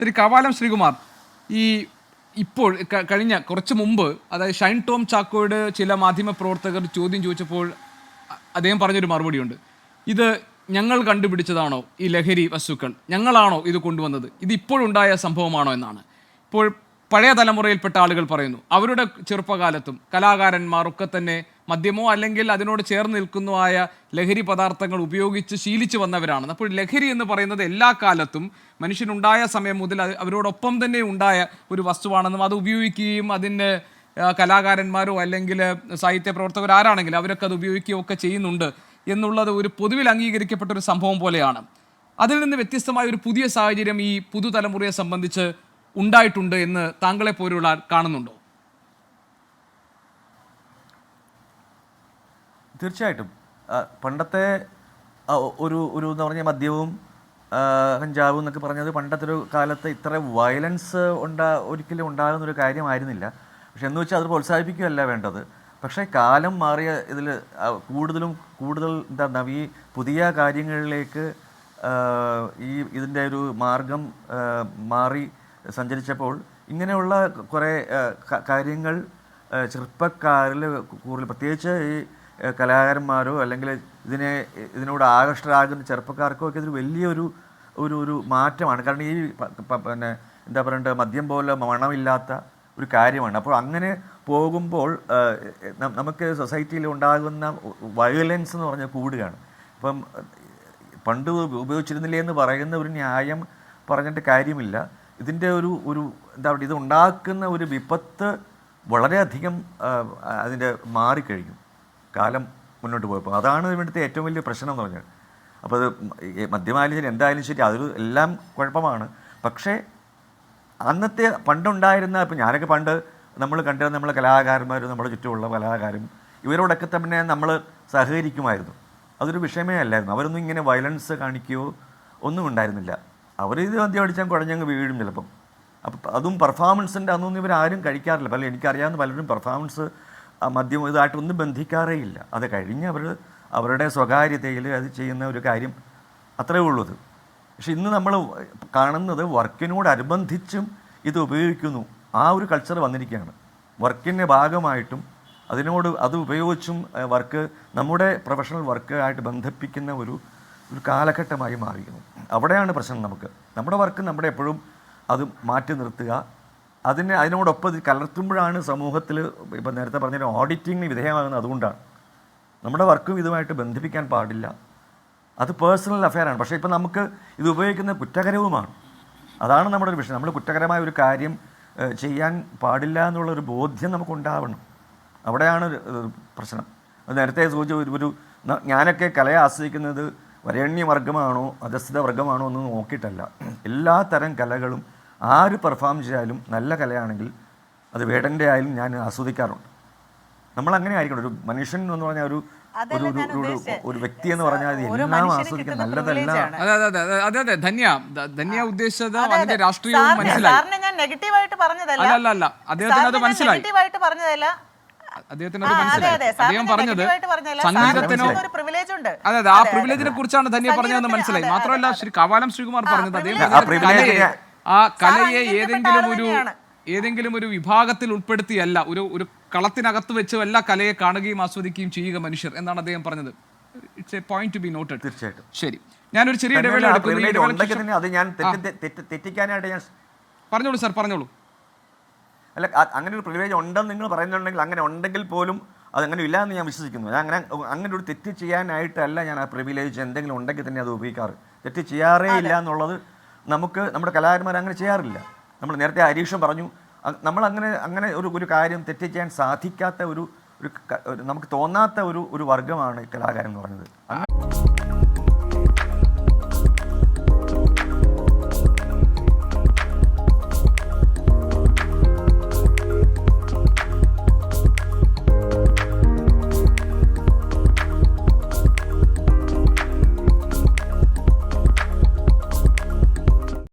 തിരി കവാലം ശ്രീകുമാർ, ഈ ഇപ്പോൾ കഴിഞ്ഞ കുറച്ച് മുമ്പ്, അതായത് ഷൈൻ ടോം ചാക്കോയുടെ ചില മാധ്യമപ്രവർത്തകർ ചോദ്യം ചോദിച്ചപ്പോൾ അദ്ദേഹം പറഞ്ഞൊരു മറുപടിയുണ്ട്. ഇത് ഞങ്ങൾ കണ്ടുപിടിച്ചതാണോ ഈ ലഹരി വസ്തുക്കൾ, ഞങ്ങളാണോ ഇത് കൊണ്ടുവന്നത്, ഇത് ഇപ്പോഴുണ്ടായ സംഭവമാണോ എന്നാണ്. ഇപ്പോൾ പഴയ തലമുറയിൽപ്പെട്ട ആളുകൾ പറയുന്നു അവരുടെ ചെറുപ്പകാലത്തും കലാകാരന്മാർ ഒക്കെ തന്നെ മദ്യമോ അല്ലെങ്കിൽ അതിനോട് ചേർന്ന് നിൽക്കുന്നതായ ലഹരി പദാർത്ഥങ്ങൾ ഉപയോഗിച്ച് ശീലിച്ചു വന്നവരാണ്. അപ്പോൾ ലഹരി എന്ന് പറയുന്നത് എല്ലാ കാലത്തും മനുഷ്യനുണ്ടായ സമയം മുതൽ അവരോടൊപ്പം തന്നെ ഉണ്ടായ ഒരു വസ്തുവാണെന്നും അത് ഉപയോഗിക്കുകയും അതിന് കലാകാരന്മാരോ അല്ലെങ്കിൽ സാഹിത്യ പ്രവർത്തകർ ആരാണെങ്കിലും അവരൊക്കെ അത് ഉപയോഗിക്കുകയോ ഒക്കെ ചെയ്യുന്നുണ്ട് എന്നുള്ളത് ഒരു പൊതുവിൽ അംഗീകരിക്കപ്പെട്ട ഒരു സംഭവം പോലെയാണ്. അതിൽ നിന്ന് വ്യത്യസ്തമായ ഒരു പുതിയ സാഹചര്യം ഈ പുതുതലമുറയെ സംബന്ധിച്ച് ഉണ്ടായിട്ടുണ്ട് എന്ന് താങ്കളെ പോലുള്ള കാണുന്നുണ്ടോ? തീർച്ചയായിട്ടും പണ്ടത്തെ ഒരു എന്ന് പറഞ്ഞാൽ മദ്യവും കഞ്ചാവും എന്നൊക്കെ പറഞ്ഞത് പണ്ടത്തെ ഒരു കാലത്ത് ഇത്ര വയലൻസ് ഒരിക്കലും ഉണ്ടാകുന്നൊരു കാര്യമായിരുന്നില്ല. പക്ഷെ എന്ന് വെച്ചാൽ അത് പ്രോത്സാഹിപ്പിക്കുകയല്ല വേണ്ടത്. പക്ഷേ കാലം മാറിയ ഇതിൽ കൂടുതൽ ഈ പുതിയ കാര്യങ്ങളിലേക്ക് ഇതിൻ്റെ ഒരു മാർഗം മാറി സഞ്ചരിച്ചപ്പോൾ ഇങ്ങനെയുള്ള കുറേ കാര്യങ്ങൾ ചെറുപ്പക്കാരിൽ കൂടുതൽ, പ്രത്യേകിച്ച് ഈ കലാകാരന്മാരോ അല്ലെങ്കിൽ ഇതിനോട് ആകർഷകരാകുന്ന ചെറുപ്പക്കാർക്കോ ഒക്കെ ഇതൊരു വലിയൊരു ഒരു മാറ്റമാണ്. കാരണം ഈ പിന്നെ എന്താ പറയണ്ടത്, മദ്യം പോലെ മണമില്ലാത്ത ഒരു കാര്യമാണ്. അപ്പോൾ അങ്ങനെ പോകുമ്പോൾ നമുക്ക് സൊസൈറ്റിയിൽ ഉണ്ടാകുന്ന വയലൻസ് എന്ന് പറഞ്ഞാൽ കൂടുകയാണ്. ഇപ്പം പണ്ട് ഉപയോഗിച്ചിരുന്നില്ലേ എന്ന് പറയുന്ന ഒരു ന്യായം പറഞ്ഞിട്ട് കാര്യമില്ല. ഇതിൻ്റെ ഒരു എന്താ പറയുക, ഇത് ഉണ്ടാക്കുന്ന ഒരു വിപത്ത് വളരെയധികം അതിൻ്റെ മാറിക്കഴിഞ്ഞു കാലം മുന്നോട്ട് പോയപ്പോൾ. അതാണ് ഇവിടുത്തെ ഏറ്റവും വലിയ പ്രശ്നം എന്ന് പറഞ്ഞാൽ. അപ്പോൾ അത് മദ്യമായാലും ശരി എന്തായാലും ശരി അതൊരു എല്ലാം കുഴപ്പമാണ്. പക്ഷേ അന്നത്തെ പണ്ടുണ്ടായിരുന്ന, ഇപ്പം ഞാനൊക്കെ പണ്ട് നമ്മൾ കണ്ടിരുന്ന നമ്മളെ കലാകാരന്മാരും നമ്മുടെ ചുറ്റുമുള്ള കലാകാരും ഇവരോടൊക്കെ തന്നെ നമ്മൾ സഹകരിക്കുമായിരുന്നു. അതൊരു വിഷയമേ അല്ലായിരുന്നു. അവരൊന്നും ഇങ്ങനെ വയലൻസ് കാണിക്കുകയോ ഒന്നും ഉണ്ടായിരുന്നില്ല. അവരിത് മദ്യം അടിച്ചാൽ കുഴഞ്ഞങ്ങ് വീഴും ചിലപ്പം. അപ്പം അതും പെർഫോമൻസിൻ്റെ അന്നൊന്നും ഇവരാരും കഴിക്കാറില്ല. എനിക്കറിയാവുന്ന പലരും പെർഫോമൻസ് മദ്യം ഇതായിട്ടൊന്നും ബന്ധിക്കാറേ ഇല്ല. അത് കഴിഞ്ഞ് അവരുടെ സ്വകാര്യതയിൽ അത് ചെയ്യുന്ന ഒരു കാര്യം അത്രയേ ഉള്ളൂ. പക്ഷെ ഇന്ന് നമ്മൾ കാണുന്നത് വർക്കിനോടനുബന്ധിച്ചും ഇത് ഉപയോഗിക്കുന്നു. ആ ഒരു കൾച്ചർ വന്നിരിക്കുകയാണ്. വർക്കിൻ്റെ ഭാഗമായിട്ടും അത് ഉപയോഗിച്ചും നമ്മുടെ പ്രൊഫഷണൽ വർക്കായിട്ട് ബന്ധിപ്പിക്കുന്ന ഒരു കാലഘട്ടമായി മാറിയിരുന്നു. അവിടെയാണ് പ്രശ്നം. നമ്മുടെ വർക്ക് നമ്മുടെ എപ്പോഴും അത് മാറ്റി നിർത്തുക, അതിനോടൊപ്പം ഇത് കലർത്തുമ്പോഴാണ് സമൂഹത്തിൽ ഇപ്പം നേരത്തെ പറഞ്ഞ ഓഡിറ്റിങ്ങിന് വിധേയമാകുന്നത്. അതുകൊണ്ടാണ് നമ്മുടെ വർക്കും ഇതുമായിട്ട് ബന്ധിപ്പിക്കാൻ പാടില്ല. അത് പേഴ്സണൽ അഫെയറാണ്. പക്ഷേ ഇപ്പം നമുക്ക് ഇത് ഉപയോഗിക്കുന്നത് കുറ്റകരവുമാണ്. അതാണ് നമ്മുടെ ഒരു വിഷയം. നമ്മൾ കുറ്റകരമായ ഒരു കാര്യം ചെയ്യാൻ പാടില്ല എന്നുള്ളൊരു ബോധ്യം നമുക്കുണ്ടാവണം. അവിടെയാണ് പ്രശ്നം. അത് നേരത്തെ സൂചിച്ച ഞാനൊക്കെ കലയെ ആസ്വദിക്കുന്നത് വരേണ്യവർഗമാണോ അധസ്ഥിത വർഗമാണോ എന്ന് നോക്കിയിട്ടല്ല. എല്ലാ തരം കലകളും ആര് പെർഫോം ചെയ്യാലും നല്ല കലയാണെങ്കിൽ അത് വേടൻ്റെ ആയാലും ഞാൻ ആസ്വദിക്കാറുണ്ട്. നമ്മളങ്ങനെ ആയിരിക്കണം. ഒരു മനുഷ്യൻ എന്ന് പറഞ്ഞാൽ ഒരു വ്യക്തി എന്ന് പറഞ്ഞാൽ എല്ലാം ആസ്വദിക്കാൻ നല്ലതല്ല. അതെ ധന്യ ഉദ്ദേശിച്ചത് അതിന്റെ രാഷ്ട്രീയവും മനസ്സിലായി. അല്ല അദ്ദേഹത്തിന് അത് മനസ്സിലായി. അദ്ദേഹത്തിന് അദ്ദേഹം പറഞ്ഞത് സംഗീതത്തിനോ അതെ ആ പ്രിവിലേജിനെ കുറിച്ചാണ് ധന്യ പറഞ്ഞതെന്ന് മനസ്സിലായി. മാത്രമല്ല കവാലം ശ്രീകുമാർ പറഞ്ഞത് അദ്ദേഹം ആ കലയെ ഏതെങ്കിലും ഒരു വിഭാഗത്തിൽ ഉൾപ്പെടുത്തിയല്ല, ഒരു കളത്തിനകത്ത് വെച്ചല്ല കലയെ കാണുകയും ആസ്വദിക്കുകയും ചെയ്യുക മനുഷ്യർ എന്നാണ് അദ്ദേഹം പറഞ്ഞത്. It's A point two B noted. തീർച്ചയായിട്ടും. ശരി, ഞാനൊരു ചെറിയ ഇടവേള പറഞ്ഞോളൂ സാർ, പറഞ്ഞോളൂ. അല്ല, അങ്ങനെ ഒരു പ്രിവിലേജ് ഉണ്ടെന്ന് നിങ്ങൾ പറയുന്നുണ്ടെങ്കിൽ അങ്ങനെ ഉണ്ടെങ്കിൽ പോലും അതങ്ങനെ ഇല്ല എന്ന് ഞാൻ വിശ്വസിക്കുന്നു. അങ്ങനെ ഒരു തെറ്റ് ചെയ്യാനായിട്ടല്ല ഞാൻ ആ പ്രിവിലേജ് എന്തെങ്കിലും ഉണ്ടെങ്കിൽ തന്നെ അത് ഉപയോഗിക്കാറ്. തെറ്റ് ചെയ്യാറേ ഇല്ല എന്നുള്ളത് നമ്മുടെ കലാകാരന്മാർ അങ്ങനെ ചെയ്യാറില്ല. നമ്മൾ നേരത്തെ ഹരീഷൻ പറഞ്ഞു, നമ്മൾ അങ്ങനെ ഒരു കാര്യം തെറ്റ് ചെയ്യാൻ സാധിക്കാത്ത നമുക്ക് തോന്നാത്ത ഒരു വർഗമാണ് കലാകാരൻ എന്ന് പറഞ്ഞത്.